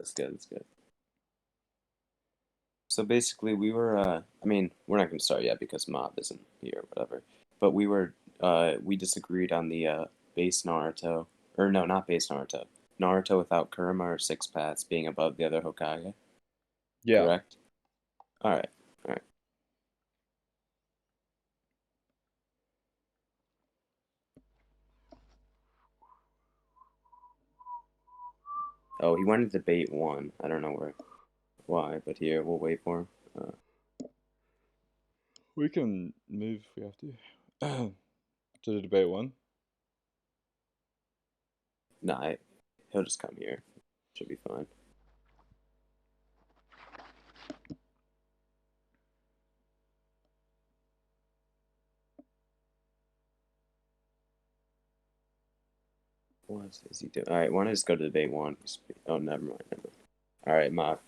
That's good. That's good. So basically, we were. I mean, we're not going to start yet because Mob isn't here or whatever. But we were. We disagreed on the base Naruto, or no, not base Naruto. Naruto without Kurama or Six Paths being above the other Hokage. Yeah. Correct. All right. All right. Oh, he wanted to debate one. I don't know why, but here we'll wait for him. We can move if we have to. To the debate one. Nah, he'll just come here. Should be fine. What is he doing? All right, why don't I just go to debate one? Oh, never mind. All right, Mob.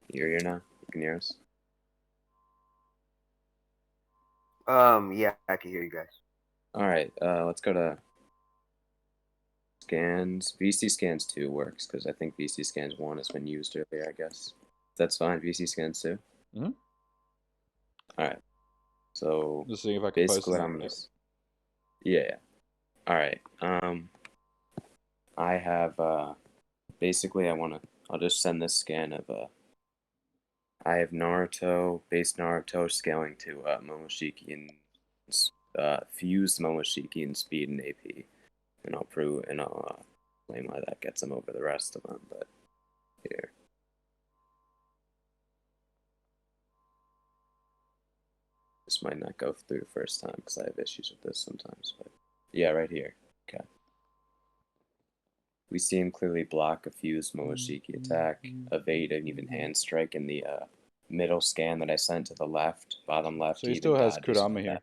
You're here now? You can hear us? Yeah, I can hear you guys. All right, let's go to scans. VC scans 2 works because I think VC scans 1 has been used earlier, I guess. That's fine. VC scans 2? Mm-hmm. All right. So just seeing if I can post basically, I'm gonna. Yeah. All right. I have basically I'll just send this scan of I have Naruto, base Naruto scaling to Momoshiki and fused Momoshiki in speed and AP, and I'll explain why that gets him over the rest of them. But here, this might not go through first time because I have issues with this sometimes. But yeah, right here. Okay. We see him clearly block a fused Momoshiki attack, evade an even hand strike in the middle scan that I sent to the left, bottom left. So he still has Kurama here.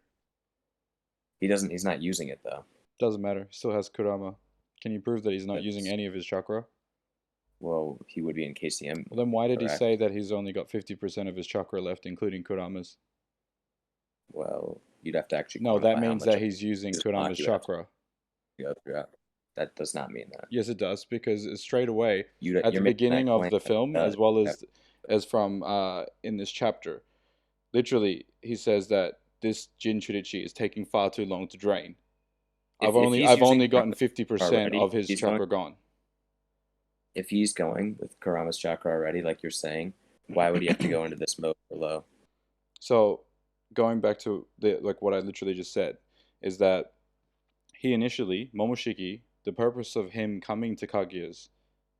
He's not using it though. Doesn't matter. He still has Kurama. Can you prove that he's not using any of his chakra? Well, he would be in KCM. Well, then why did he say that he's only got 50% of his chakra left, including Kurama's? Well, you'd have to actually. No, that means that he's using Kurama's chakra. Go through. That does not mean that. Yes, it does, because straight away at the beginning of the film, as well as from in this chapter, literally he says that this Jin Churichi is taking far too long to drain. I've only gotten 50% of his chakra gone. If he's going with Kurama's chakra already, like you're saying, why would he have to go into this mode below? So, going back to what I literally just said, is that he initially, Momoshiki, the purpose of him coming to Kaguya's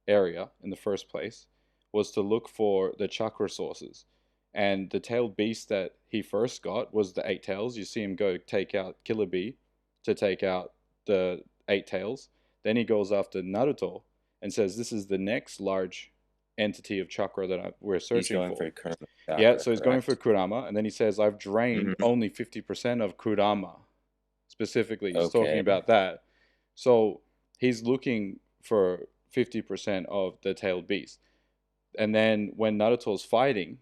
area in the first place was to look for the chakra sources. And the tailed beast that he first got was the 8 tails. You see him go take out Killer Bee to take out the 8 tails. Then he goes after Naruto and says this is the next large entity of chakra that we're searching for. Yeah, so he's going for Kurama, and then he says, I've drained only 50% of Kurama. Specifically, he's talking about that. So he's looking for 50% of the tailed beast. And then when Naruto's fighting,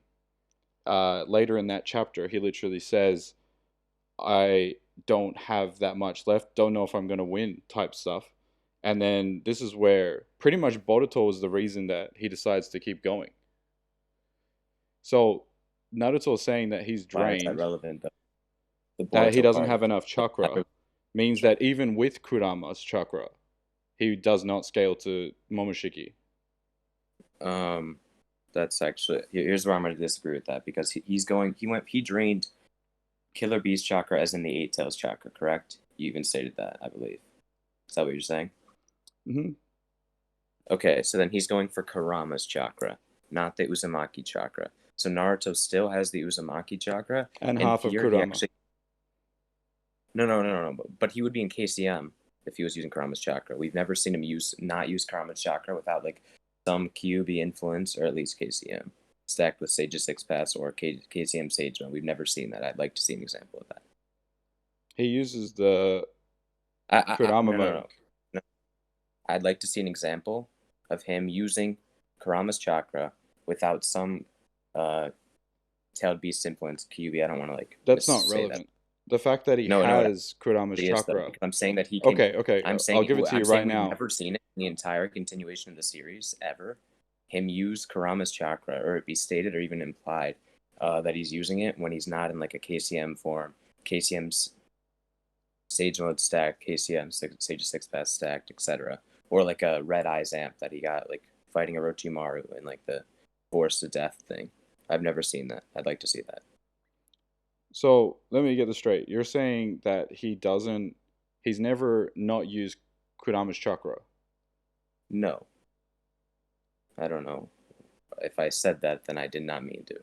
later in that chapter, he literally says, I don't have that much left, don't know if I'm going to win type stuff. And then this is where pretty much Boruto is the reason that he decides to keep going. So Naruto is saying that he's drained, why is that relevant, that he doesn't have enough chakra, means that even with Kurama's chakra, he does not scale to Momoshiki. That's actually, here's where I'm going to disagree with that, because he drained Killer Beast chakra as in the 8 tails chakra, correct? You even stated that, I believe. Is that what you're saying? Mm-hmm. Okay, so then he's going for Kurama's chakra, not the Uzumaki chakra. So Naruto still has the Uzumaki chakra. And half of Kurama. No. But he would be in KCM if he was using Kurama's chakra. We've never seen him not use Kurama's chakra without like some QB influence, or at least KCM stacked with Sage's 6 Paths or KCM Sage Mode. We've never seen that. I'd like to see an example of that. He uses the Kurama mode. No. I'd like to see an example of him using Kurama's chakra without some tailed beast influence QB. I don't want to like. That's not relevant. The fact that he has Kurama's chakra. I'm saying that he can. Okay. I'll give it to you right now. I've never seen it in the entire continuation of the series ever. him use Kurama's chakra, or it be stated or even implied that he's using it when he's not in like a KCM form. KCM's Sage Mode stacked, KCM Sage 6 Pass stacked, etc. Or like a Red Eyes amp that he got like fighting Orochimaru in like the Force to Death thing. I've never seen that. I'd like to see that. So let me get this straight. You're saying that he's never not used Kurama's chakra. No. I don't know. If I said that, then I did not mean to.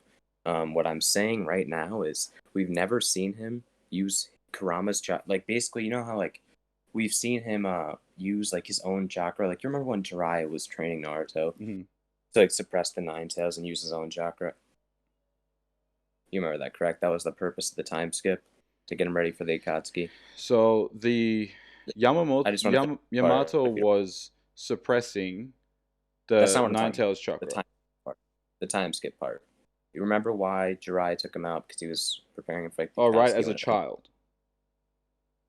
What I'm saying right now is we've never seen him use Kurama's chakra. Like, basically, you know how, like, we've seen him use, like, his own chakra? Like, you remember when Jiraiya was training Naruto to, like, suppress the Nine Tails and use his own chakra? You remember that, correct? That was the purpose of the time skip, to get him ready for the Akatsuki. So the Yamato was suppressing the Nine Tails chakra. The time skip part. You remember why Jiraiya took him out? Because he was preparing him for like, the right, as a child.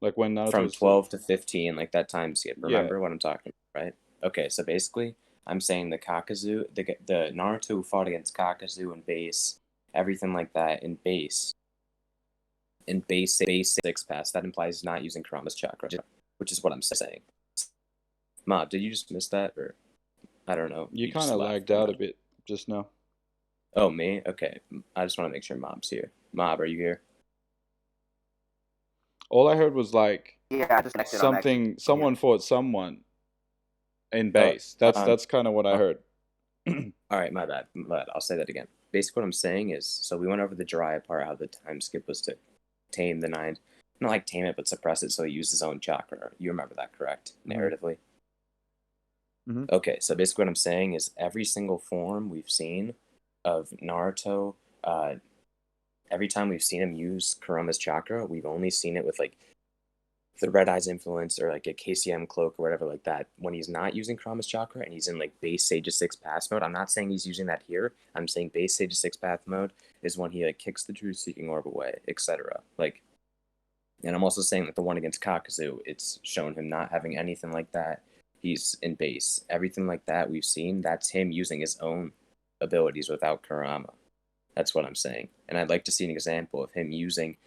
Like when Naruto from 12 to 15, like that time skip. Remember what I'm talking about, right? Okay, so basically, I'm saying the Kakazu, the Naruto who fought against Kakazu in base, everything like that in base 6 pass, that implies he's not using Kurama's chakra, which is what I'm saying. Mob, did you just miss that, or I don't know? You kind of lagged out a bit just now. Oh, me? Okay. I just want to make sure Mob's here. Mob, are you here? All I heard was like something. Someone fought someone in base. That's kind of what I heard. All right, my bad. I'll say that again. Basically, what I'm saying is, so we went over the Jiraiya part, how the time skip was to tame the Nine, not like tame it, but suppress it, so he used his own chakra. You remember that, correct? Narratively. Okay, so basically what I'm saying is every single form we've seen of Naruto, every time we've seen him use Kurama's chakra, we've only seen it with like the Red Eyes influence or like a KCM cloak or whatever like that. When he's not using Kurama's chakra and he's in like base Sage 6 Path mode, I'm not saying he's using that here. I'm saying base Sage 6 Path mode is when he like kicks the Truth Seeking Orb away, etc. Like, and I'm also saying that the one against Kakazu, it's shown him not having anything like that. He's in base. Everything like that we've seen, that's him using his own abilities without Kurama. That's what I'm saying. And I'd like to see an example of him using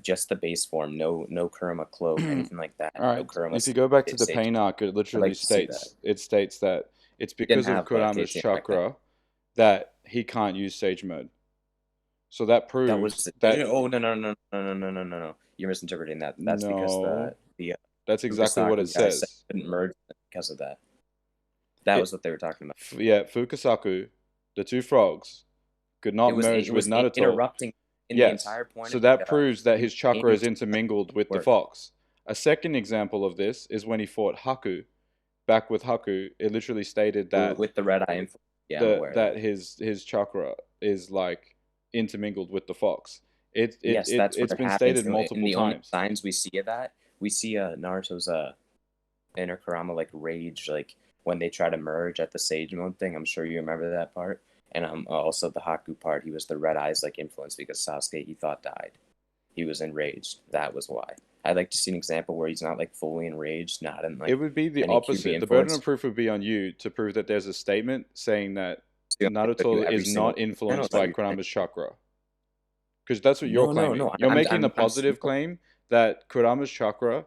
just the base form, no Kurama cloak, anything like that. All right. No Kurama, if you go back to the pain arc, it literally states that it's because of Kurama's chakra that he can't use Sage Mode. So that proves that. Oh no! You're misinterpreting that. That's because the that's exactly what it says. Couldn't merge because of that. That was what they were talking about. Yeah, Fukasaku, the two frogs, could not merge with Naruto. Interrupting the entire point. So that proves that his chakra is intermingled with the fox. A second example of this is when he fought Haku. Back with Haku, it literally stated that with the red eye, that his chakra is like intermingled with the fox. It's been stated multiple times. Signs we see of that. We see Naruto's inner Kurama like rage, like when they try to merge at the Sage Mode thing. I'm sure you remember that part. And also the Haku part. He was the Red Eyes like influence because Sasuke he thought died. He was enraged. That was why. I'd like to see an example where he's not like fully enraged, not in like. It would be the opposite. The burden of proof would be on you to prove that there's a statement saying that Naruto is not influenced by Kurama's chakra. Because that's what you're claiming. You're making the positive claim that Kurama's chakra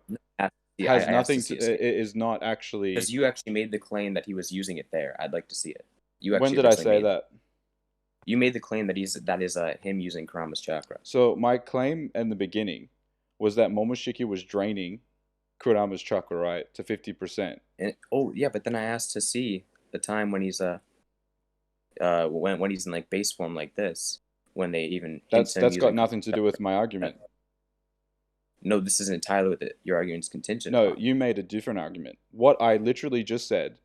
has nothing to. It is not actually. Because you actually made the claim that he was using it there. I'd like to see it. When did I say that? You made the claim that that is him using Kurama's chakra. So my claim in the beginning was that Momoshiki was draining Kurama's chakra, right, to 50%. But then I asked to see the time when he's when he's in like base form like this, when they even that's got nothing to do with my argument. No, this isn't entirely with it. Your argument's contingent. No, you made a different argument. What I literally just said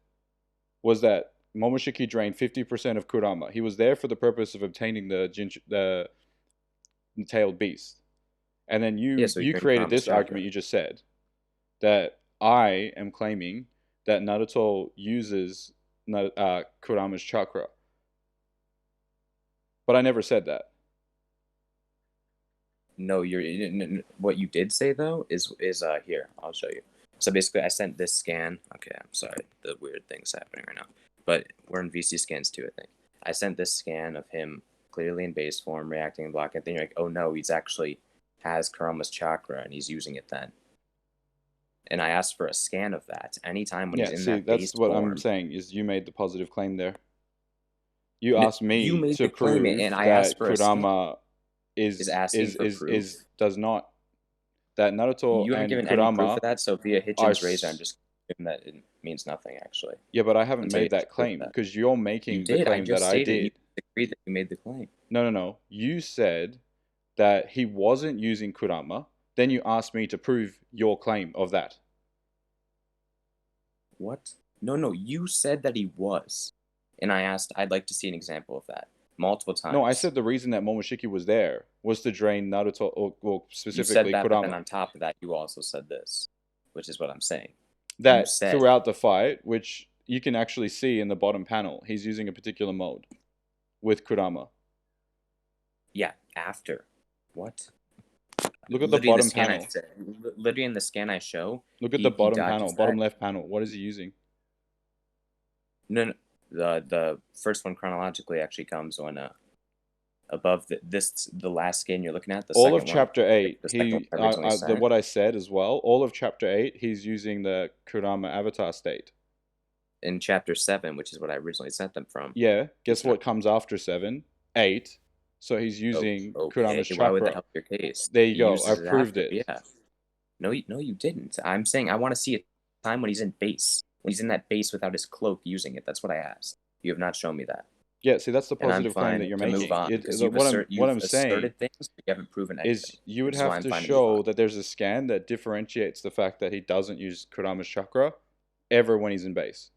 was that Momoshiki drained 50% of Kurama. He was there for the purpose of obtaining the tailed beast. And then you created this argument you just said, that I am claiming that Naruto uses Kurama's chakra. But I never said that. No, what you did say though is here. I'll show you. So basically, I sent this scan. Okay, I'm sorry, the weird thing's happening right now. but we're in VC scans too, I think. I sent this scan of him clearly in base form, reacting in block, and then you're like, oh no, he's actually has Kurama's chakra and he's using it then. And I asked for a scan of that. Anytime when Yeah, he's in see, that that's base what form, I'm saying, is you made the positive claim there. You No, asked me you made to the claim, prove and I asked that for a scan. Kurama Is asking for proof. does not, that Naruto You haven't and given any proof Kurama of that, so via are Hitchin's razor, I'm just assuming that it means nothing, actually. Yeah, but I haven't Until you made that just prove claim that. because you're You making the did. I claim that just I stated you did. agreed that you made the claim. No. You said that he wasn't using Kurama. Then you asked me to prove your claim of that. What? No. You said that he was, and I asked. I'd like to see an example of that multiple times. No, I said the reason that Momoshiki was there was to drain Naruto, or well, you specifically said that, but Kurama. then on top of that, you also said this, which is what I'm saying. That you said throughout the fight, which you can actually see in the bottom panel, he's using a particular mode with Kurama. Yeah, after. What? Look at the bottom panel. Literally in the scan I show. Look at the bottom panel, bottom left panel. What is he using? No. The first one chronologically actually comes on above the last scan you're looking at. The all of second chapter one, 8. the second one I originally sent. What I said as well. All of chapter 8, he's using the Kurama avatar state. In chapter 7, which is what I originally sent them from. Yeah. Guess what comes after 7? 8. So he's using Kurama's chakra. Why would that help your case? There you go. I proved it. Yeah. No, you didn't. I'm saying I want to see a time when he's in base. When he's in that base without his cloak using it. That's what I asked. You have not shown me that. Yeah, see, that's the positive claim that you're making. What I'm saying things, you haven't proven anything. Is you would have to show that there's a scan that differentiates the fact that he doesn't use Kurama's chakra ever when he's in base.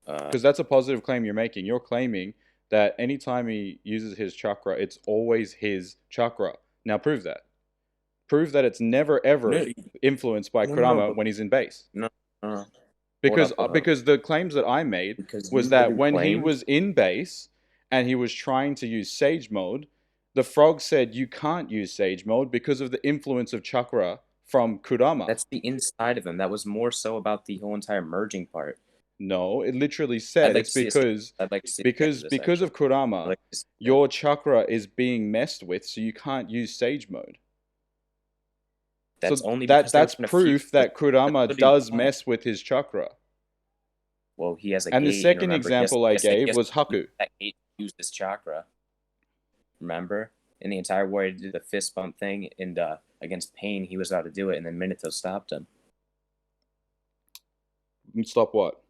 Because that's a positive claim you're making. You're claiming that anytime he uses his chakra, it's always his chakra. Now prove that. Prove that it's never ever influenced by Kurama when he's in base. No. Because the claims that I made was that when he was in base and he was trying to use Sage Mode, the frog said you can't use Sage Mode because of the influence of chakra from Kurama. That's the inside of him. That was more so about the whole entire merging part. No, it literally said it's because of Kurama, your chakra is being messed with, so you can't use Sage Mode. That's that's proof that Kurama does mess with his chakra. Well, he has a and the second example I gave was Haku. That gate used his chakra. Remember? In the entire war, he did the fist bump thing, and against Pain, he was about to do it, and then Minato stopped him. Stop what?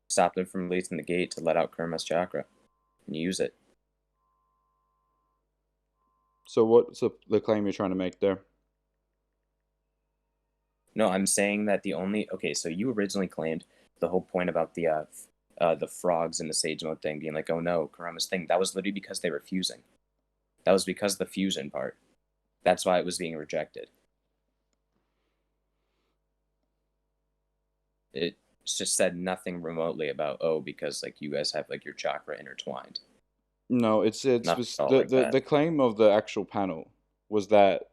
Stopped him from releasing the gate to let out Kurama's chakra and use it. So what's the claim you're trying to make there? No, I'm saying that so you originally claimed the whole point about the frogs and the Sage Mode thing being like, oh no, Kurama's thing. That was literally because they were fusing. That was because of the fusion part. That's why it was being rejected. It just said nothing remotely about, because like you guys have like your chakra intertwined. No, the claim of the actual panel was that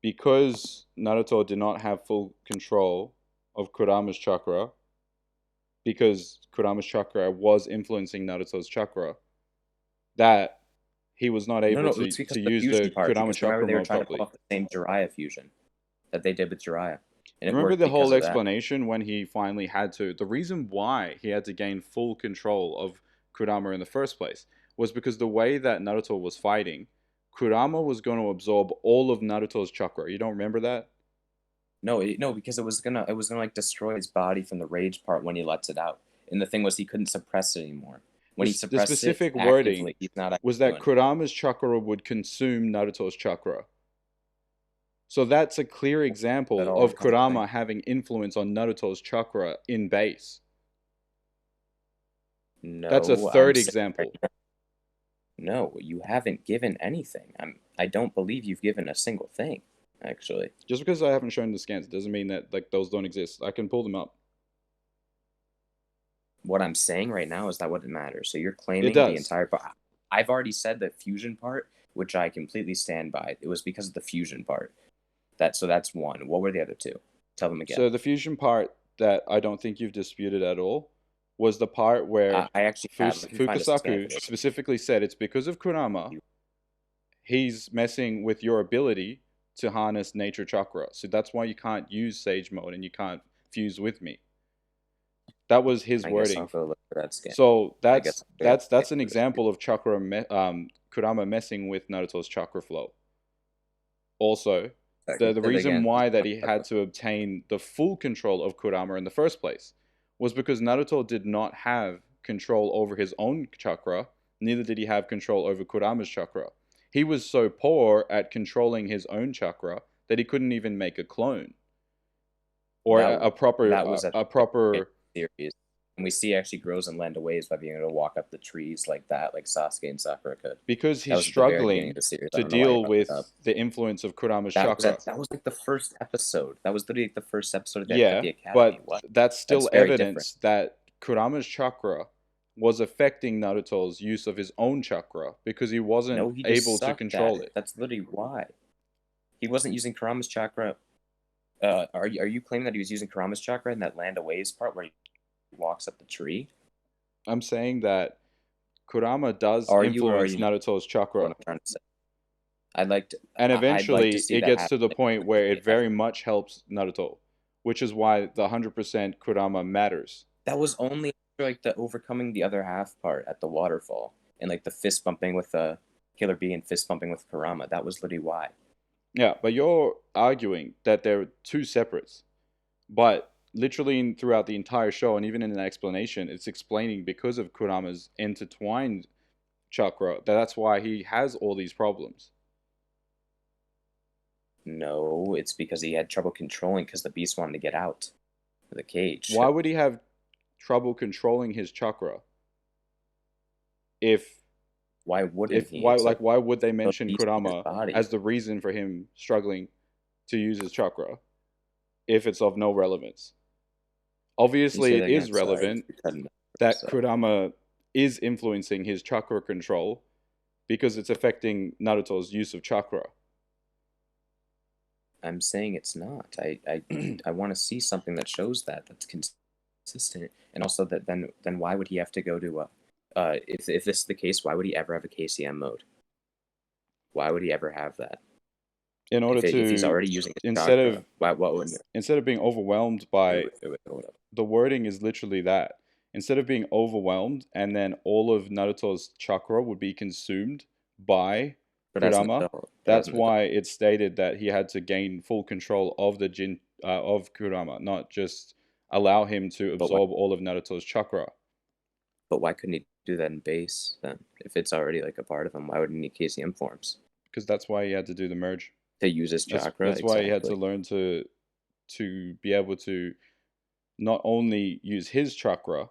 because Naruto did not have full control of Kurama's chakra, because Kurama's chakra was influencing Naruto's chakra, that he was not able to use the Kurama chakra they were mode trying properly. To pull off the same Jiraiya fusion that they did with Jiraiya. And remember the whole explanation when he finally had to... The reason why he had to gain full control of Kurama in the first place was because the way that Naruto was fighting, Kurama was going to absorb all of Naruto's chakra. You don't remember that? No, because it was gonna like destroy his body from the rage part when he lets it out. And the thing was, he couldn't suppress it anymore. When he suppressed the specific it wording was that doing Kurama's chakra would consume Naruto's chakra. So that's a clear example of Kurama having influence on Naruto's chakra in base. No, that's a third example. No, you haven't given anything. I don't believe you've given a single thing, actually. Just because I haven't shown the scans doesn't mean that like those don't exist. I can pull them up. What I'm saying right now is that wouldn't matter. So you're claiming the entire part. I've already said the fusion part, which I completely stand by. It was because of the fusion part. So that's one. What were the other two? Tell them again. So the fusion part, that I don't think you've disputed at all was the part where I actually have. Let me find a scan for Fukasaku this. specifically said it's because of Kurama he's messing with your ability to harness nature chakra. So that's why you can't use Sage mode and you can't fuse with me. That was his I guess wording. I'll go look for that scan. So I guess that's an example of Kurama messing with Naruto's chakra flow. Also, the reason why that he had to obtain the full control of Kurama in the first place was because Naruto did not have control over his own chakra, neither did he have control over Kurama's chakra. He was so poor at controlling his own chakra that he couldn't even make a clone or a proper series. And we see actually grows and land away by being able to walk up the trees like that, like Sasuke and Sakura could. Because he's struggling to deal with the influence of Kurama's chakra. That was like the first episode. That was literally the first episode of the Academy. But that's still evidence that Kurama's chakra was affecting Naruto's use of his own chakra because he wasn't able to control it. That's literally why. He wasn't using Kurama's chakra. Are you claiming that he was using Kurama's chakra in that land aways part where he walks up the tree? I'm saying that Kurama does influence Naruto's chakra. What I'm trying to say. And eventually it gets to the point where it very much helps Naruto, which is why the 100% Kurama matters. That was only like the overcoming the other half part at the waterfall and like the fist bumping with Killer Bee and fist bumping with Kurama. That was literally why. Yeah, but you're arguing that they're two separates. But literally throughout the entire show and even in an explanation, it's explaining because of Kurama's intertwined chakra that's why he has all these problems. No, it's because he had trouble controlling because the beast wanted to get out of the cage. Why would he have trouble controlling his chakra? Why would they mention Kurama as the reason for him struggling to use his chakra if it's of no relevance? Obviously, it is relevant that Kurama is influencing his chakra control because it's affecting Naruto's use of chakra. I'm saying it's not. I want to see something that shows that's consistent, and also that then why would he have to go to if this is the case, why would he ever have a KCM mode? Why would he ever have that? In order if he's already using instead of being overwhelmed by the wording is literally that. Instead of being overwhelmed and then all of Naruto's chakra would be consumed by Kurama, that's why it's stated that he had to gain full control of the of Kurama, not just allow him to absorb all of Naruto's chakra. But why couldn't he do that in base then? If it's already like a part of him, why would he need KCM forms? Because that's why he had to do the merge. To use his chakra. That's why he had to learn to be able to not only use his chakra,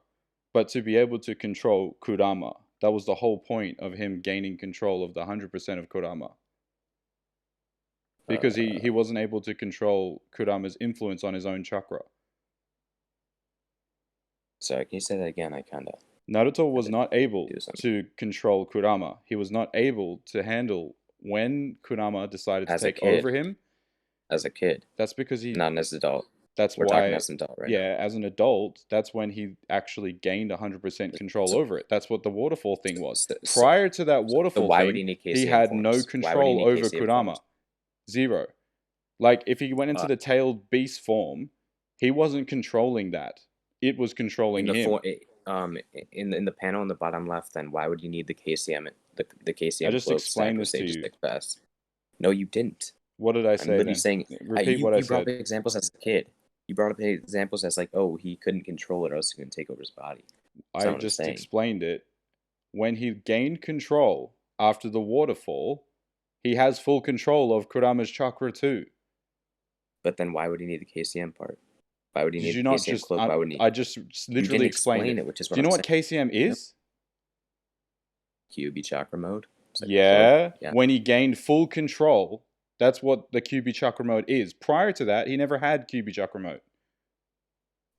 but to be able to control Kurama. That was the whole point of him gaining control of the 100% of Kurama. Because he wasn't able to control Kurama's influence on his own chakra. Sorry, can you say that again? Naruto was not able to control Kurama. He was not able to handle when Kurama decided to take over him. As a kid. That's because not as an adult. That's We're why, talking as an adult, right? Yeah, as an adult, that's when he actually gained 100% control over it. That's what the waterfall thing was. Prior to that waterfall thing, he had no control over Kurama. Zero. Like, if he went into the tailed beast form, he wasn't controlling that. It was controlling him. In the panel in the bottom left, then why would you need the KCM? The KCM. I just explained this to you. No, you didn't. What did I say? I'm literally saying. Repeat what I said. You brought up examples as a kid. You brought up examples as like, oh, he couldn't control it, or else he couldn't take over his body. I just explained it. When he gained control after the waterfall, he has full control of Kurama's chakra too. But then why would he need the KCM part? Why would he need the KCM cloak? Why wouldn't he? I just literally explained it. Which is what Do you know what KCM is? QB chakra mode. Yeah. When he gained full control, that's what the QB chakra mode is. Prior to that, he never had QB chakra mode.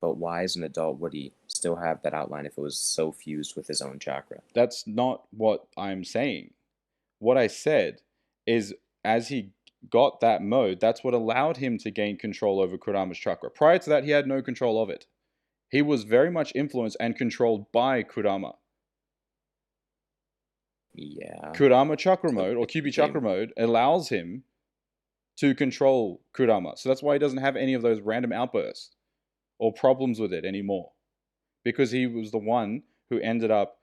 But why, as an adult, would he still have that outline if it was so fused with his own chakra? That's not what I'm saying. What I said is, as he got that mode, that's what allowed him to gain control over Kurama's chakra. Prior to that, he had no control of it. He was very much influenced and controlled by Kurama. Yeah. Kurama chakra So mode, or it QB became- chakra mode, allows him to control Kurama. So that's why he doesn't have any of those random outbursts or problems with it anymore. Because he was the one who ended up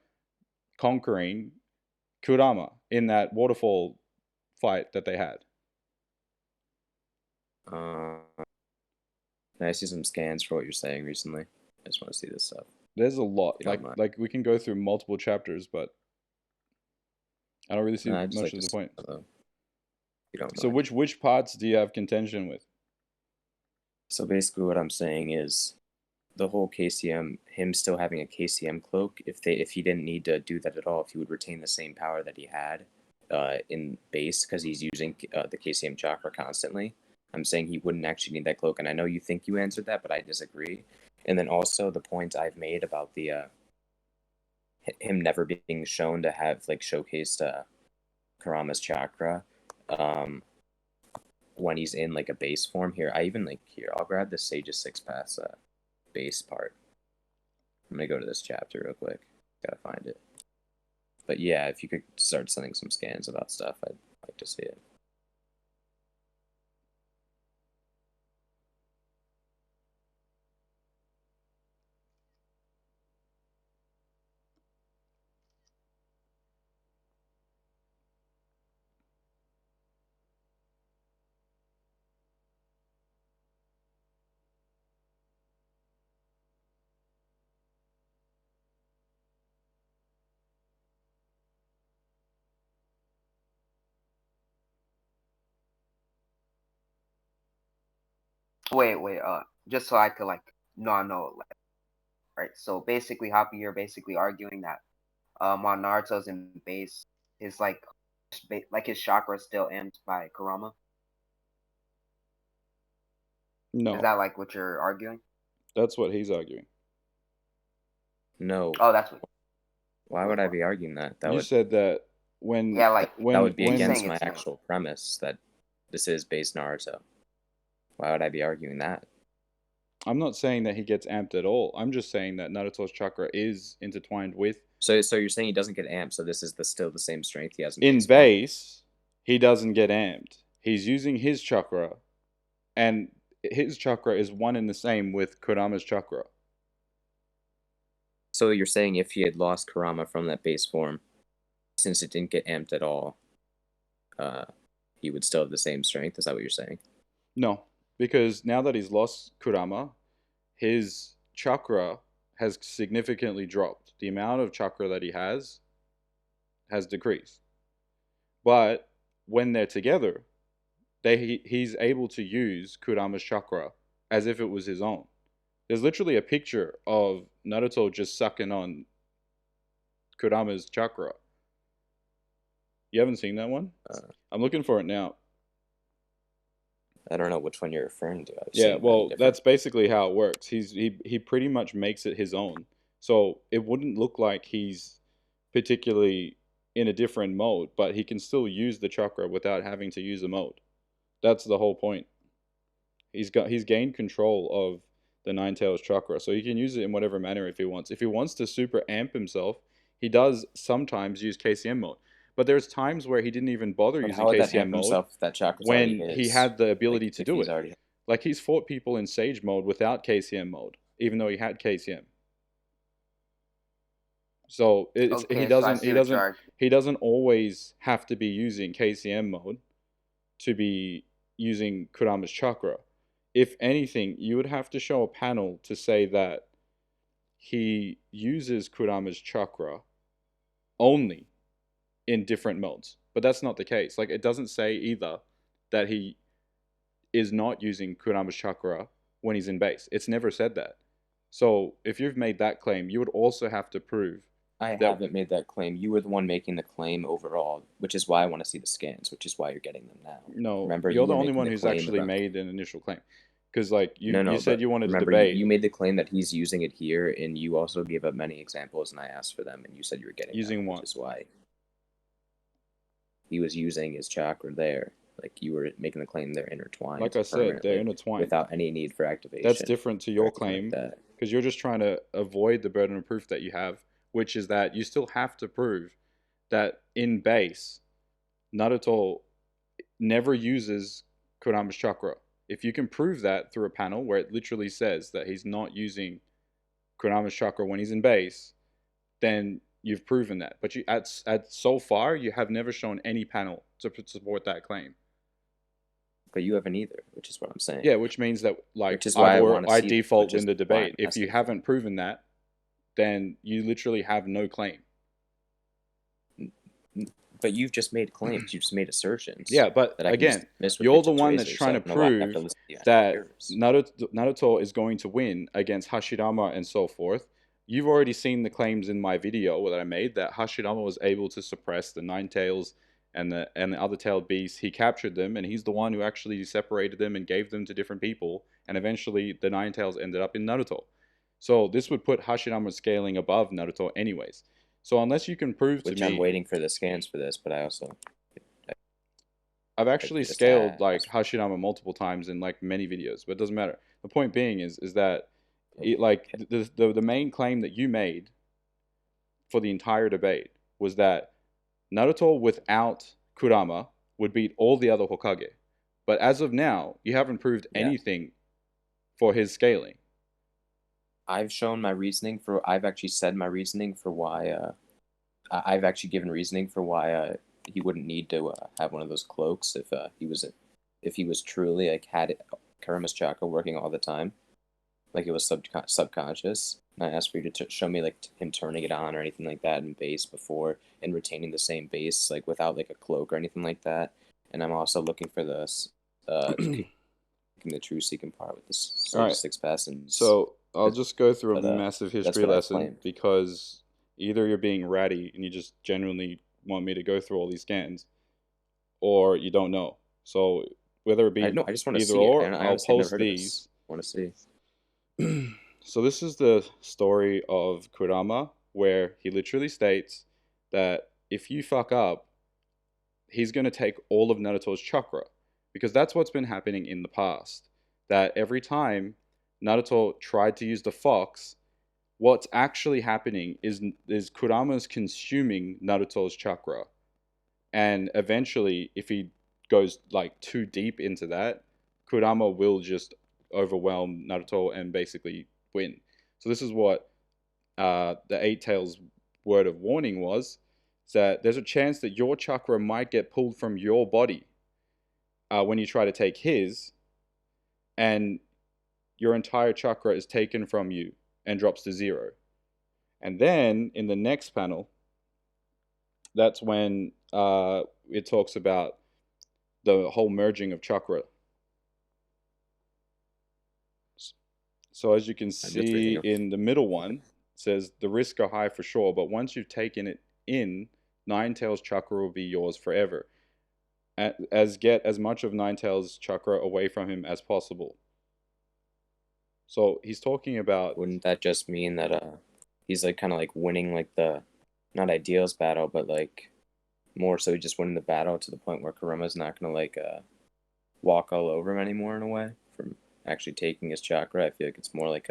conquering Kurama in that waterfall fight that they had. Can I see some scans for what you're saying recently? I just want to see this stuff. There's a lot. You don't mind. Like we can go through multiple chapters, but I don't really see No, I just much like of to the point. see, though. You don't So mind. which parts do you have contention with? So basically, what I'm saying is the whole KCM, him still having a KCM cloak. If he didn't need to do that at all, if he would retain the same power that he had in base, because he's using the KCM chakra constantly. I'm saying he wouldn't actually need that cloak, and I know you think you answered that, but I disagree. And then also the point I've made about the him never being shown to have like showcased Kurama's chakra when he's in like a base form. Here, I even like here. I'll grab the Sage's 6 Pass base part. I'm gonna go to this chapter real quick. Gotta find it. But yeah, if you could start sending some scans about stuff, I'd like to see it. Wait. Just so I could know, right? So basically, Happy, you're basically arguing that while Naruto's in base, his his chakra is still amped by Kurama. No, Is that like what you're arguing? that's what he's arguing. No. Oh, that's what. Why would I be arguing that? That You would said that when Yeah, like that would be when- against saying my it's not. actual premise that this is base Naruto. Why would I be arguing that? I'm not saying that he gets amped at all. I'm just saying that Naruto's chakra is intertwined with. So you're saying he doesn't get amped, so this is still the same strength he has In base. base, he doesn't get amped. He's using his chakra, and his chakra is one and the same with Kurama's chakra. So you're saying if he had lost Kurama from that base form, since it didn't get amped at all, he would still have the same strength? Is that what you're saying? No, because now that he's lost Kurama, his chakra has significantly dropped. The amount of chakra that he has decreased. But when they're together, he's able to use Kurama's chakra as if it was his own. There's literally a picture of Naruto just sucking on Kurama's chakra. You haven't seen that one? I'm looking for it now. I don't know which one you're referring to. I've Yeah, seen many well, different- that's basically how it works. He pretty much makes it his own. So it wouldn't look like he's particularly in a different mode, but he can still use the chakra without having to use a mode. That's the whole point. He's gained control of the Nine Tails chakra, so he can use it in whatever manner if he wants. If he wants to super amp himself, he does sometimes use KCM mode. But there's times where he didn't even bother But using how would that KCM amp mode himself if that chakra's when already he his? had the ability Like, to if do he's it. already- Like he's fought people in Sage mode without KCM mode, even though he had KCM. So he So I doesn't see what you're arguing. he doesn't always have to be using KCM mode to be using Kurama's chakra. If anything, you would have to show a panel to say that he uses Kurama's chakra only in different modes. But that's not the case. Like, it doesn't say either that he is not using Kurama's chakra when he's in base. It's never said that. So if you've made that claim, you would also have to prove. I haven't made that claim. You were the one making the claim overall, which is why I want to see the scans, which is why you're getting them now. No, Remember, you're you the were only making one the who's claim actually about- made an initial claim. Because, like, you No, said but you wanted to remember, debate. You made the claim that he's using it here, and you also gave up many examples, and I asked for them, and you said you were getting Using them, what? which is why he was using his chakra there. Like you were making the claim they're intertwined Like I said, they're permanently intertwined. without any need for activation. That's different to or your anything like claim, that. because you're just trying to avoid the burden of proof that you have, which is that you still have to prove that in base, Naruto never uses Kurama's chakra. If you can prove that through a panel where it literally says that he's not using Kurama's chakra when he's in base, then you've proven that. But you at so far you have never shown any panel to support that claim. But you haven't either, which is what I'm saying. Yeah, which means that like Which is why I see default this, win the which is why I'm debate. If you asking. haven't proven that, then you literally have no claim. But you've just made claims. You've just made assertions. Yeah, but that I can again, just you're the misrepresent one to that's Razor, trying so to I don't know why I have prove to listen to you that yours. Naruto is going to win against Hashirama and so forth. You've already seen the claims in my video that I made that Hashirama was able to suppress the Nine Tails and the other tailed beasts. He captured them, and he's the one who actually separated them and gave them to different people. And eventually, the Nine Tails ended up in Naruto. So this would put Hashirama scaling above Naruto, anyways. So unless you can prove to Which me, I'm waiting for the scans for this, but I also I've actually just scaled like asked. Hashirama multiple times in like many videos, but it doesn't matter. The point being is that Okay. the main claim that you made for the entire debate was that Naruto without Kurama would beat all the other Hokage. But as of now, you haven't proved Yeah. anything for his scaling. I've shown my reasoning for. I've actually said my reasoning for why. I've actually given reasoning for why he wouldn't need to have one of those cloaks if he was truly like had Kurama's chakra working all the time, like it was subconscious. And I asked for you to show me like him turning it on or anything like that in base before and retaining the same base like without like a cloak or anything like that. And I'm also looking for this the true seeking part with this All right. 6 passings. So I'll just go through a but, massive that's history what I've lesson claimed. because either you're being ratty and you just genuinely want me to go through all these scans, or you don't know. So whether it be I just want to either see or, it. I I'll honestly never post heard of these. this. I want to see. So this is the story of Kurama, where he literally states that if you fuck up, he's going to take all of Naruto's chakra, because that's what's been happening in the past. That every time Naruto tried to use the fox, what's actually happening is Kurama's consuming Naruto's chakra, and eventually, if he goes like too deep into that, Kurama will just overwhelm Naruto and basically win. So this is what the Eight Tails word of warning was, that there's a chance that your chakra might get pulled from your body when you try to take his, and your entire chakra is taken from you and drops to 0. And then in the next panel, that's when it talks about the whole merging of chakra. So as you can see in the middle one, it says the risks are high for sure, but once you've taken it in, Nine Tails chakra will be yours forever. As get as much of Nine Tails chakra away from him as possible. So he's talking about. Wouldn't that just mean that he's like kind of like winning like the not ideals battle, but like more so just winning the battle to the point where Kurama's not gonna like walk all over him anymore in a way from actually taking his chakra? I feel like it's more like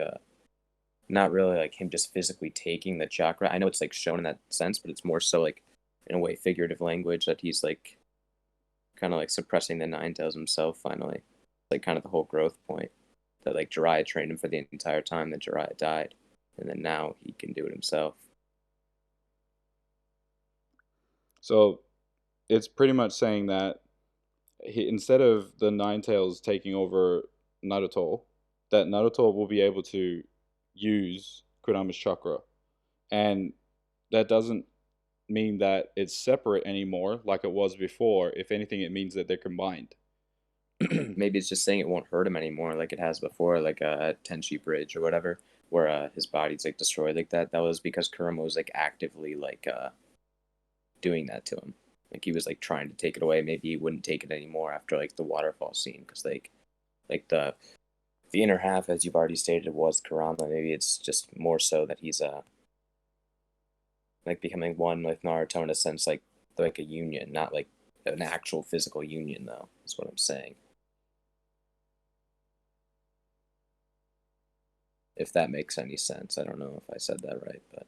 not really like him just physically taking the chakra. I know it's like shown in that sense, but it's more so like in a way figurative language that he's like kind of like suppressing the Nine Tails himself finally. Like kind of the whole growth point that like Jiraiya trained him for the entire time that Jiraiya died, and then now he can do it himself. So it's pretty much saying that instead of the Nine Tails taking over Naruto, that Naruto will be able to use Kurama's chakra. And that doesn't mean that it's separate anymore like it was before. If anything, it means that they're combined. Maybe it's just saying it won't hurt him anymore like it has before, like a Tenchi Bridge or whatever, where his body's like destroyed like that. That was because Kurama was like actively like doing that to him. Like he was like trying to take it away. Maybe he wouldn't take it anymore after like the waterfall scene, because like the inner half, as you've already stated, was Kurama. Maybe it's just more so that he's like becoming one with Naruto in a sense, like a union, not like an actual physical union, though, is what I'm saying. If that makes any sense. I don't know if I said that right, but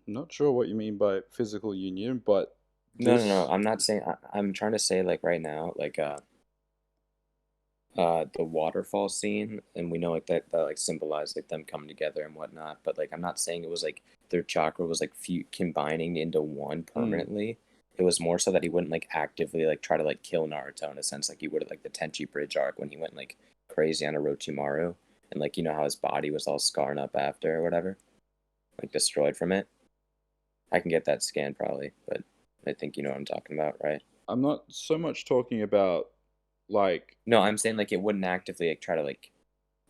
Not sure what you mean by physical union, but no. I'm not saying. I'm trying to say like right now, like the waterfall scene, and we know like that like symbolized like them coming together and whatnot. But like I'm not saying it was like their chakra was like combining into one permanently. It was more so that he wouldn't like actively like try to like kill Naruto in a sense, like he would have like the Tenchi Bridge arc when he went like crazy on Orochimaru, and like you know how his body was all scarring up after or whatever, like destroyed from it. I can get that scan probably, but I think you know what I'm talking about, right? I'm not so much talking about like No, I'm saying like it wouldn't actively like try to like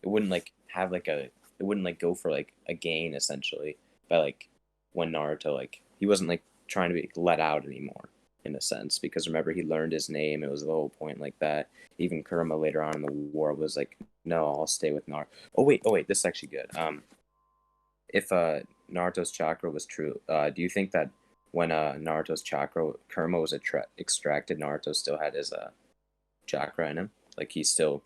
it wouldn't like have like a it wouldn't like go for like a gain essentially by like when Naruto like he wasn't like trying to be let out anymore in a sense because remember he learned his name, it was the whole point like that. Even Kurama later on in the war was like, no, I'll stay with Naruto. Oh wait, this is actually good. If Naruto's chakra was true, do you think that when Naruto's chakra Kurama was extracted, Naruto still had his chakra in him? Like he still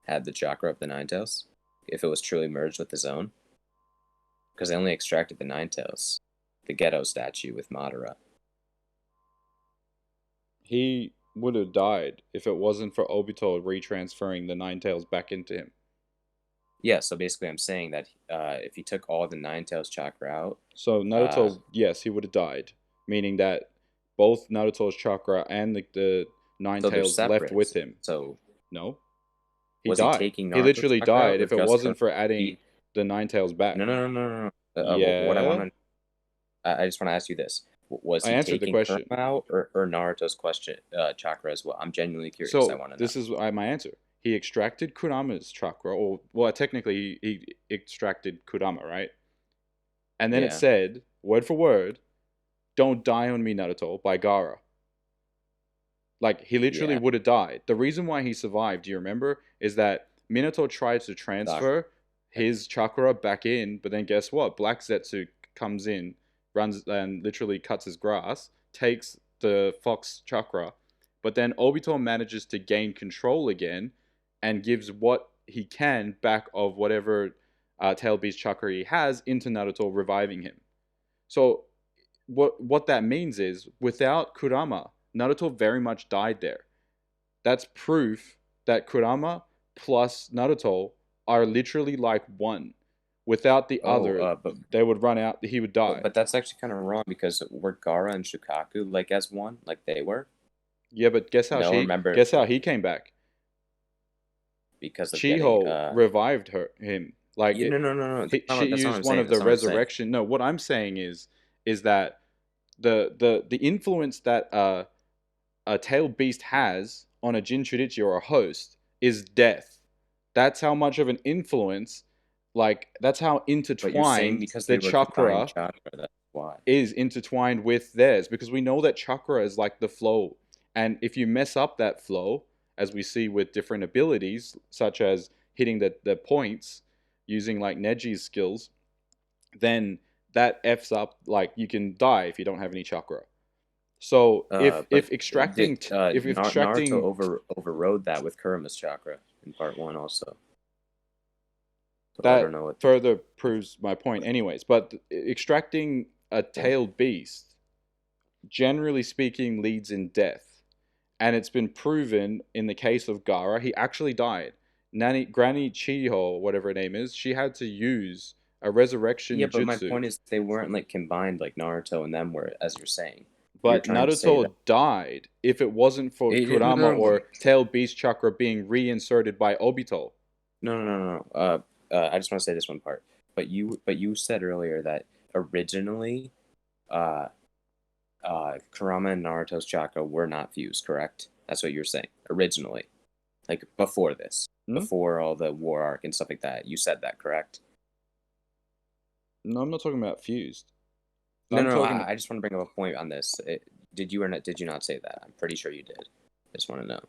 had the chakra of the Nine Tails? If it was truly merged with his own? Because they only extracted the Nine Tails, the ghetto statue with Madara. he would have died if it wasn't for Obito retransferring the Nine Tails back into him. Yeah, so basically I'm saying that if he took all the Nine Tails chakra out, So Naruto, yes, he would have died, meaning that both Naruto's chakra and the Nine so they're Tails left separate. with him. So No, he was he died. taking He Naruto's literally chakra out died or if it just wasn't for adding he... the Nine Tails back. No. What I Yeah, want to... I just want to ask you this. Was I he answered the taking Kurama question. out or Naruto's chakra as well? I'm genuinely curious. I So want to know. this is my answer. He extracted Kurama's chakra, or well, technically he extracted Kurama, right? And then it Yeah. said, word for word, "Don't die on me, Naruto," by Gaara. Like he literally Yeah. would have died. The reason why he survived, do you remember, is that Minato tried to transfer his chakra back in, but then guess what? Black Zetsu comes in, runs and literally cuts his grass, takes the Fox chakra, but then Obito manages to gain control again and gives what he can back of whatever Tail Beast chakra he has into Naruto, reviving him. So what that means is without Kurama, Naruto very much died there. That's proof that Kurama plus Naruto are literally like one. Without the other, But they would run out. He would die. but that's actually kind of wrong because were Gaara and Shukaku like as one, like they were? Yeah, but guess how No, remember guess how he came back. because of getting Chiho revived him. Like no. she That's not what used I'm one saying. of the That's not what I'm saying. resurrection. No, what I'm saying is that the influence that a tailed beast has on a Jinchurichi or a host is death. That's how much of an influence, like that's how But you're saying intertwined because the they were combined chakra chakra, that's why. is intertwined with theirs, because we know that chakra is like the flow, and if you mess up that flow, as we see with different abilities such as hitting the points using like Neji's skills, then that f's up, like you can die if you don't have any chakra. So But if extracting if Naruto extracting overrode that with Kurama's chakra in part one also. So I don't that know what. further proves my point anyways, but extracting a tailed beast, generally speaking, leads in death. And it's been proven in the case of Gaara, he actually died. Granny Chiho, whatever her name is, she had to use a resurrection Yeah, but my jutsu. point is they weren't like combined like Naruto and them were, as you're saying. You're But trying to say that. Naruto died if it wasn't for Kurama or Tail Beast Chakra being reinserted by Obito. No. I just want to say this one part. But you said earlier that originally, Kurama and Naruto's chakra were not fused. Correct? That's what you're saying. Originally, like before this, before all the war arc and stuff like that. You said that, correct? No, I'm not talking about fused. No. I just want to bring up a point on this. Did you or not? Did you not say that? I'm pretty sure you did. I just want to know.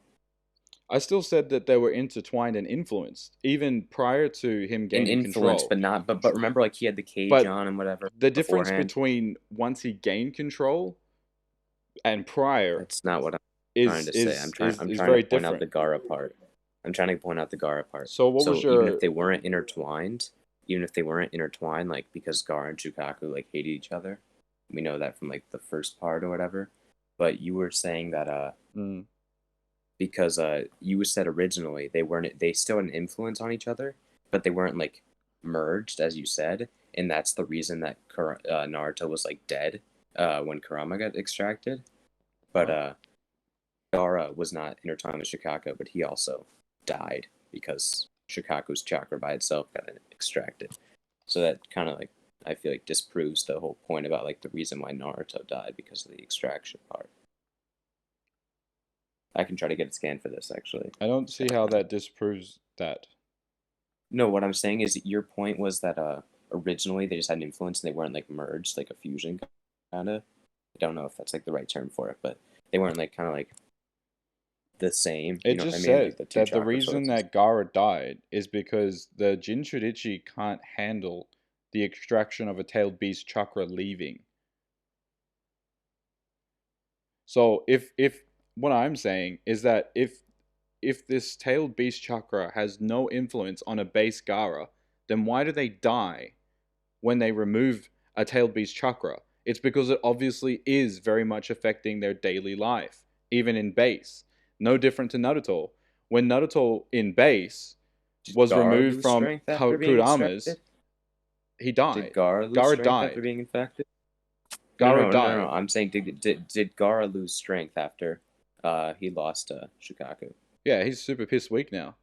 I still said that they were intertwined and influenced, even prior to him In gaining influence, control. but not. But remember, like he had the cage But on and whatever the difference beforehand. between once he gained control and prior That's not what I'm trying is to say. I'm trying very to point out the different. Gara part. I'm trying to point out the Gara part. So what was So even your if they weren't intertwined, like because Gara and Shukaku like hated each other, we know that from like the first part or whatever. But you were saying that mm, because you said originally they still had an influence on each other, but they weren't like merged as you said, and that's the reason that Naruto was like dead when Kurama got extracted. But Gaara was not intertwined with Shikako, but he also died because Shikaku's chakra by itself got extracted. So that kind of like I feel like disproves the whole point about like the reason why Naruto died because of the extraction part. I can try to get a scan for this actually. I don't see how that disproves that. No, what I'm saying is your point was that originally they just had an influence and they weren't like merged, like a fusion kind of. I don't know if that's like the right term for it, but they weren't like kind of like the same. It You know what I just mean? said Like the two that the chakra reason sources. that Gaara died is because the Jinchurichi can't handle the extraction of a tailed beast chakra leaving. So if what I'm saying is that if this tailed beast chakra has no influence on a base Gaara, then why do they die when they remove a tailed beast chakra? It's because it obviously is very much affecting their daily life, even in base. No different to Naruto. When Naruto in base Did was Gaara removed lose from strength after being Kurama's, extracted? he Did died. Gaara lose Gaara strength after died. being infected? No, Gaara no, no, no. died. I'm saying did Gaara lose strength after he lost Shukaku? Yeah, he's super piss weak now.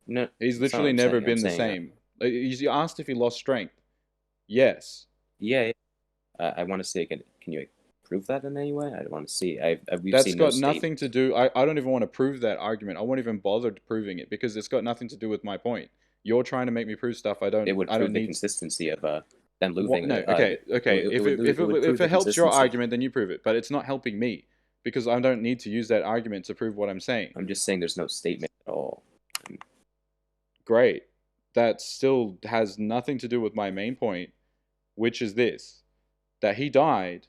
No, He's that's not what literally I'm never saying. I'm been the saying same. You asked if he lost strength. Yes. yeah, yeah. I want to see. Can you like, prove that in any way? I want to see. We've That's seen no got nothing to statement. do. I don't even want to prove that argument. I won't even bother proving it because it's got nothing to do with my point. You're trying to make me prove stuff It would I don't prove the need. consistency of them What? losing. No. Okay. Okay. It would it would prove If the it helps your consistency. argument, then you prove it. But it's not helping me because I don't need to use that argument to prove what I'm saying. I'm just saying there's no statement at all. Great. That still has nothing to do with my main point, which is this: that he died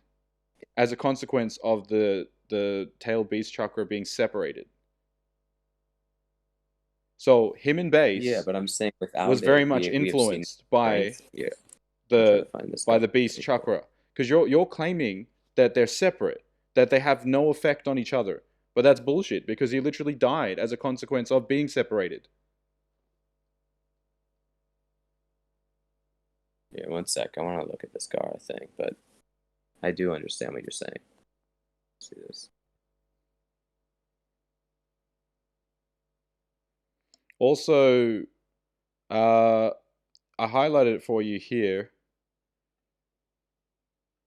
as a consequence of the tail beast chakra being separated. So him and Yeah, base but I'm saying was without very it, much we have seen influenced by strength. Yeah, I'm trying the to find this by guy. the beast chakra because you're claiming that they're separate, that they have no effect on each other, but that's bullshit because he literally died as a consequence of being separated. Yeah, one sec. I want to look at this Gara thing, but I do understand what you're saying. Let's see this. Also, I highlighted it for you here.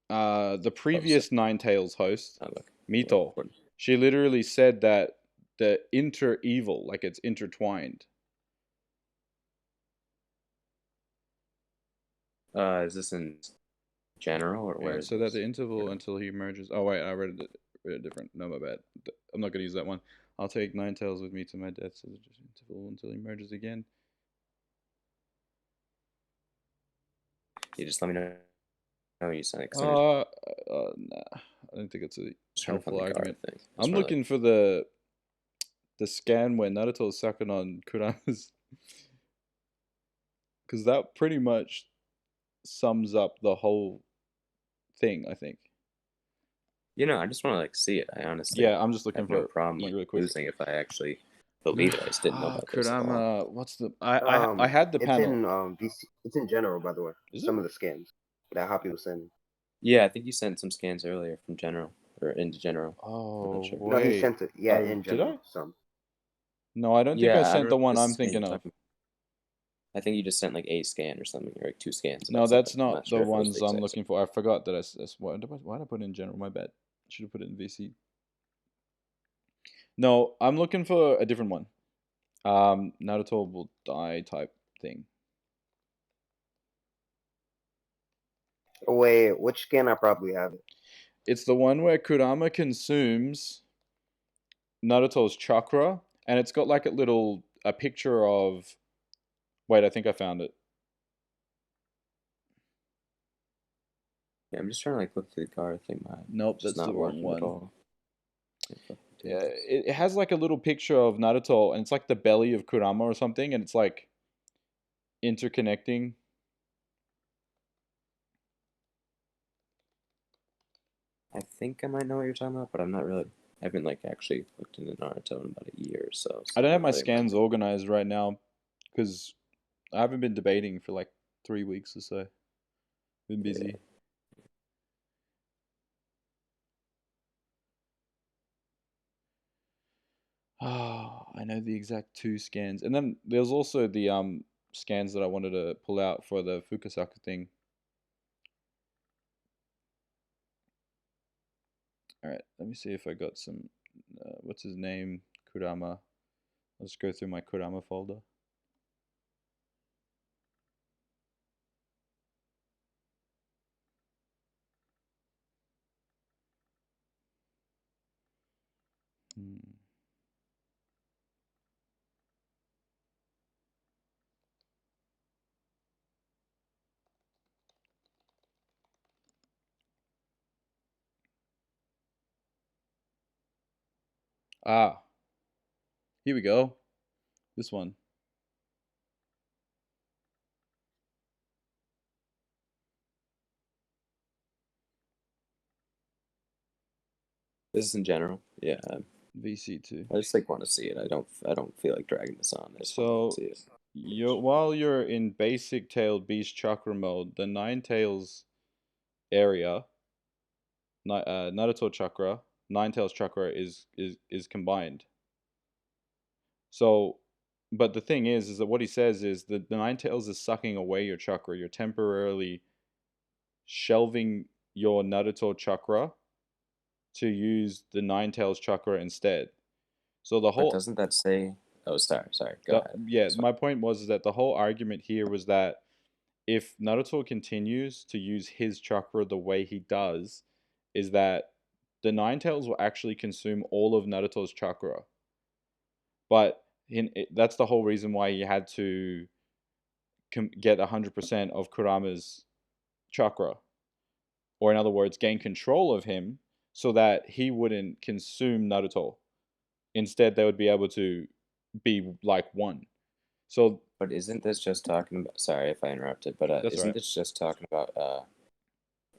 The previous Nine Tails host, Oh, look. Mito, she literally said that the inter evil, like it's intertwined. Is this in general or where is So that this? the interval until he emerges. Oh wait, I read it different. No, my bad. I'm not gonna use that one. I'll take Nine Tails with me to my death. So just interval until he emerges again. You just let me know. Oh, you sound like Nah. I don't think it's a helpful argument. I'm looking for the scan where Naruto is sucking on Kurama's, because that pretty much sums up the whole thing, I think. You know, I just want to like see it. I honestly, Yeah, I'm just looking have for no problem like like really quick. losing if I actually believe it. I just didn't know about this at all. Kurama, what's the? I had the it's panel. in it's in general, by the way. Is it? Some of the scans that Hapi was sending. Yeah, I think you sent some scans earlier from general or into general. Oh Sure. No, he wait. sent it. Yeah, Oh, in did general. I? Some. No, I don't think I Yeah, I sent don't the know one if this I'm is scan thinking you're of. talking- I think you just sent like a scan or something, or like two scans. No, about that's something. I'm not sure the if it was ones the I'm exact looking for. I forgot that why did I put it in general? My bad. I should have put it in VC. No, I'm looking for a different one. Naruto will die type thing. Oh, wait, which scan? I probably have it. It's the one where Kurama consumes Naruto's chakra, and it's got like a picture of. Wait, I think I found it. Yeah, I'm just trying to like look through the card. I think my Nope, just that's the not wrong working at one. all. Yeah, it has like a little picture of Naruto, and it's like the belly of Kurama or something, and it's like interconnecting. I think I might know what you're talking about, but I'm not really. I haven't like actually looked into Naruto in about a year or so. I don't have my not really scans organized right now because I haven't been debating for like 3 weeks or so. Been busy. Ah, I know the exact 2 scans, and then there's also the scans that I wanted to pull out for the Fukasaka thing. All right, let me see if I got some. What's his name? Kurama. Let's go through my Kurama folder. Ah, here we go. This one. This is in general. Yeah, VC2. I just like want to see it. I don't feel like dragging this on. I just want So to see it. while you're in basic tailed beast chakra mode, the nine tails area, Naruto chakra, nine tails chakra is combined. So, but the thing is that what he says is that the nine tails is sucking away your chakra. You're temporarily shelving your Naruto chakra to use the nine tails chakra instead. So the But whole doesn't that say? Oh, sorry. Go ahead. yeah, my point was that the whole argument here was that if Naruto continues to use his chakra the way he does, is that the Nine Tails will actually consume all of Naruto's chakra. But that's the whole reason why he had to get 100% of Kurama's chakra. Or in other words, gain control of him so that he wouldn't consume Naruto. Instead, they would be able to be like one. So, but isn't this just talking about? Sorry if I interrupted, but isn't right. this just talking about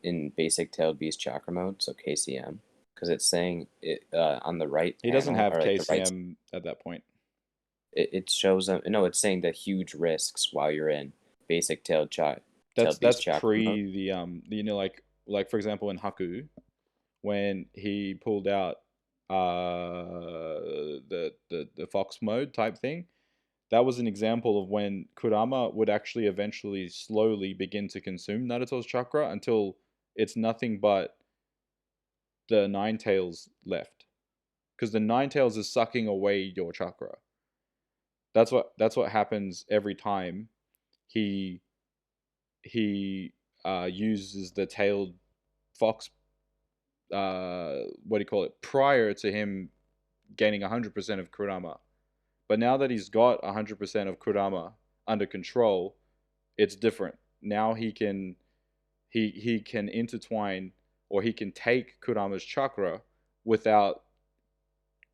in basic tailed beast chakra mode, so KCM? Because it's saying it on the right. He doesn't have or, like, KCM at that point. It shows them. No, it's saying the huge risks while you're in basic tailed That's chakra pre mode. the like for example in Haku, when he pulled out the fox mode type thing. That was an example of when Kurama would actually eventually slowly begin to consume Naruto's chakra until it's nothing but the Nine Tails left. Because the Nine Tails is sucking away your chakra. That's what happens every time he uses the tailed fox. What do you call it? Prior to him gaining 100% of Kurama. But now that he's got 100% of Kurama under control, it's different. Now he can intertwine, or he can take Kurama's chakra without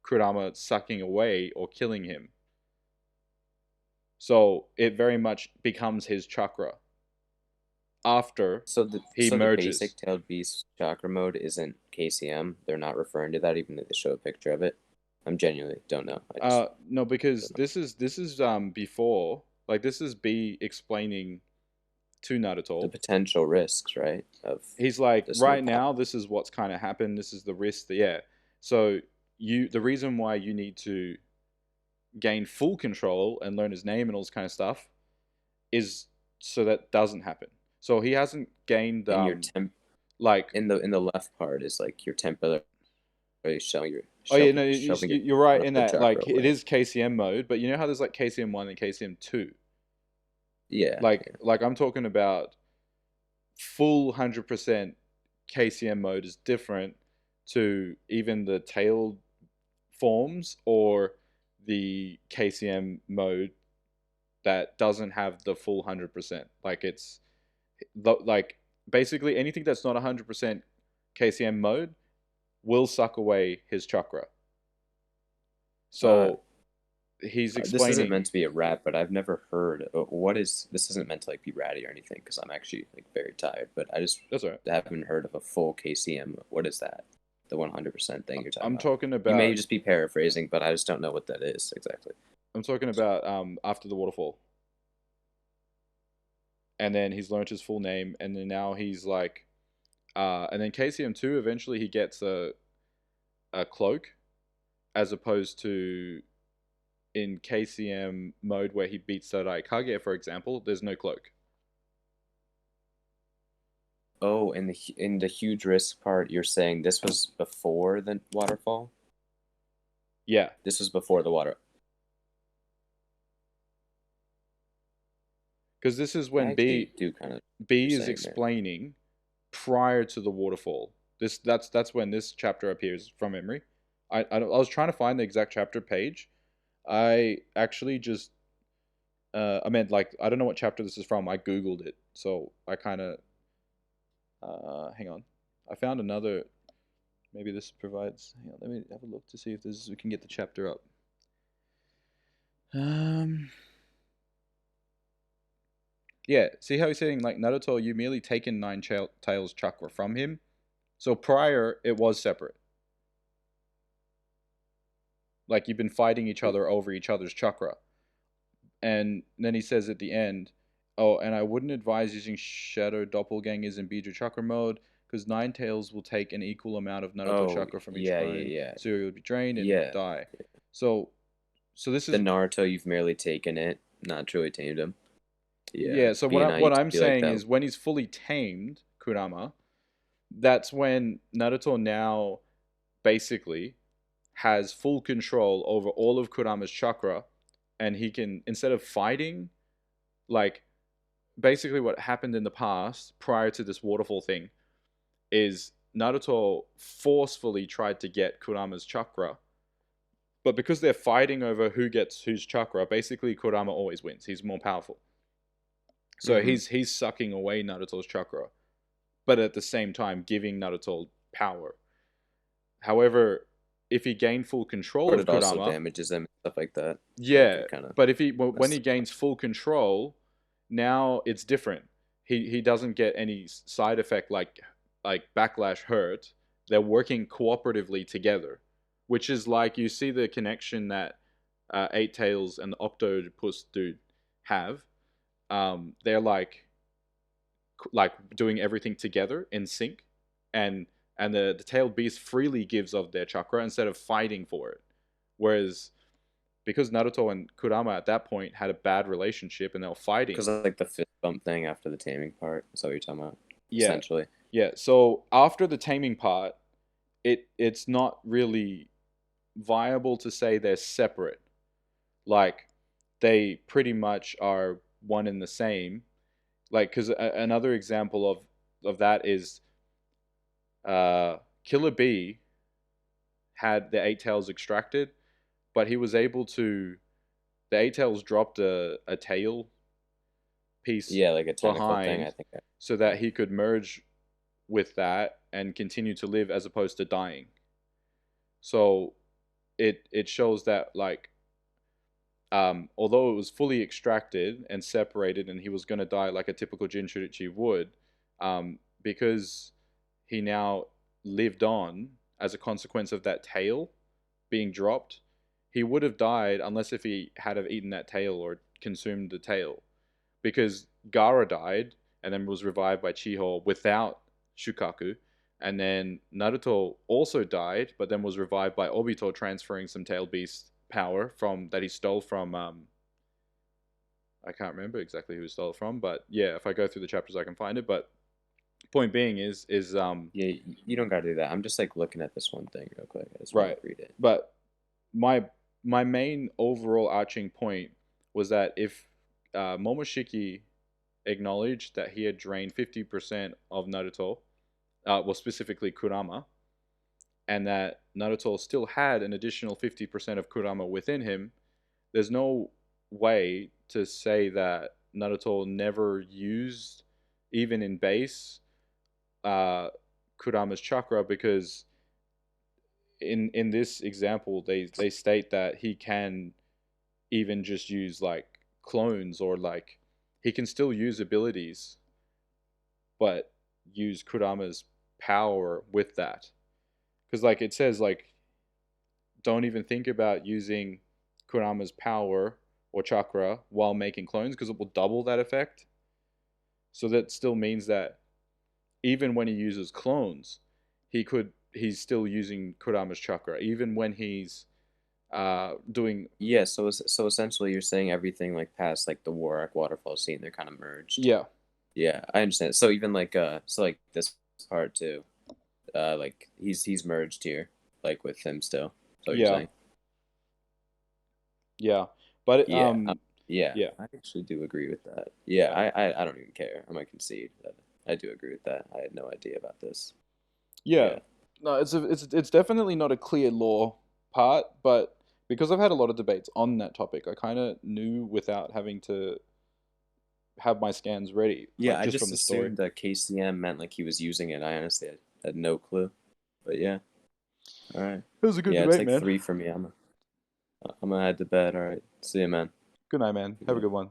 Kurama sucking away or killing him. So it very much becomes his chakra after he merges. The basic tailed beast chakra mode isn't KCM. They're not referring to that, even though they show a picture of it. I'm genuinely don't know. No, because this is before, like, this is B explaining to Naruto the potential risks, right? He's like, right now, this is what's kind of happened. This is the risk. So the reason why you need to gain full control and learn his name and all this kind of stuff is so that doesn't happen. So he hasn't gained like in the left part is like your temporary showing your. Oh yeah, no, you're right in that. Like away. It is KCM mode, but you know how there's like KCM1 and KCM2. Yeah. Like I'm talking about full 100% KCM mode is different to even the tailed forms or the KCM mode that doesn't have the full 100%. Like it's like basically anything that's not 100% KCM mode will suck away his chakra. So he's This isn't explaining. meant to be a rap, but I've never heard. This isn't meant to like be ratty or anything because I'm actually like very tired. But I just That's all right. haven't heard of a full KCM. What is that? The 100% thing you're talking I'm about? talking about. You may just be paraphrasing, but I just don't know what that is exactly. I'm talking about after the waterfall. And then he's learnt his full name, and then now he's like, and then KCM2 eventually he gets a cloak, as opposed to in KCM mode where he beats Sodai Kage, for example, there's no cloak. Oh, in the huge risk part, you're saying this was before the waterfall? Yeah. This was before the water. Because this is when B is explaining prior to the waterfall. That's when this chapter appears from memory. I was trying to find the exact chapter page. I actually just I meant like I don't know what chapter this is from. I googled it, so I kind of hang on. I found another. Maybe this provides. Hang on, let me have a look to see if we can get the chapter up. Yeah, see how he's saying, like, Naruto, you merely taken Nine Tails chakra from him. So prior, it was separate. Like, you've been fighting each other over each other's chakra. And then he says at the end, oh, and I wouldn't advise using Shadow Doppelgangers in Bija chakra mode, because Nine Tails will take an equal amount of Naruto chakra from each clone. So he will be drained and die. So this is... The Naruto, you've merely taken it, not truly tamed him. Yeah, so what I'm saying is when he's fully tamed, Kurama, that's when Naruto now basically has full control over all of Kurama's chakra, and he can, instead of fighting, like, basically what happened in the past, prior to this waterfall thing, is Naruto forcefully tried to get Kurama's chakra, but because they're fighting over who gets whose chakra, basically Kurama always wins. He's more powerful. So he's sucking away Naruto's chakra, but at the same time giving Naruto power. However, if he gained full control of Kurama, also damages him and stuff like that. Yeah, but when he gains full control, now it's different. He doesn't get any side effect like backlash hurt. They're working cooperatively together, which is like you see the connection that Eight Tails and the Octopus dude have. They're like doing everything together in sync, and the tailed beast freely gives of their chakra instead of fighting for it. Whereas because Naruto and Kurama at that point had a bad relationship and they were fighting, because like the fist bump thing after the taming part, is that what you're talking about? Yeah, essentially. Yeah. So after the taming part, it's not really viable to say they're separate. Like they pretty much are one and the same. Like, because another example of that is Killer B had the Eight Tails extracted, but he was able to... The Eight Tails dropped a tail piece, like a tentacle thing, I think, so that he could merge with that and continue to live as opposed to dying. So it shows that, like, although it was fully extracted and separated and he was going to die like a typical Jinchurichi would, because he now lived on as a consequence of that tail being dropped, he would have died unless if he had have eaten that tail or consumed the tail. Because Gaara died and then was revived by Chiho without Shukaku, and then Naruto also died but then was revived by Obito transferring some tail beast power that he stole from I can't remember exactly who he stole it from, but yeah, if I go through the chapters I can find it. But point being is yeah, you don't gotta do that. I'm just like looking at this one thing real quick. I just want to read it. But my main overall arching point was that if Momoshiki acknowledged that he had drained 50% of Naruto, well, specifically Kurama, and that Naruto still had an additional 50% of Kurama within him, there's no way to say that Naruto never used, even in base, Kurama's chakra, because in this example they state that he can even just use like clones, or like he can still use abilities but use Kurama's power with that. Because like it says, like, don't even think about using Kurama's power or chakra while making clones, because it will double that effect. So that still means that even when he uses clones, he's still using Kurama's chakra, even when he's doing. Yeah, so essentially you're saying everything like past like the Warwick waterfall scene, they're kind of merged. Yeah. Yeah, I understand. So even like so like this part too, like he's merged here, like with him still. So you're Yeah. saying. Yeah. But it, Yeah, yeah, yeah. I actually do agree with that. Yeah, I don't even care. I might concede that I do agree with that. I had no idea about this. Yeah. Yeah. No, it's definitely not a clear law part, but because I've had a lot of debates on that topic, I kind of knew without having to have my scans ready, Yeah, like I just just from the story. assumed that KCM meant like he was using it. I honestly had no clue. But yeah. All right. It was a good Yeah, it's debate, like man. 3 for me. I'm gonna head to bed. All right. See you, man. Good night, man. Have a good one.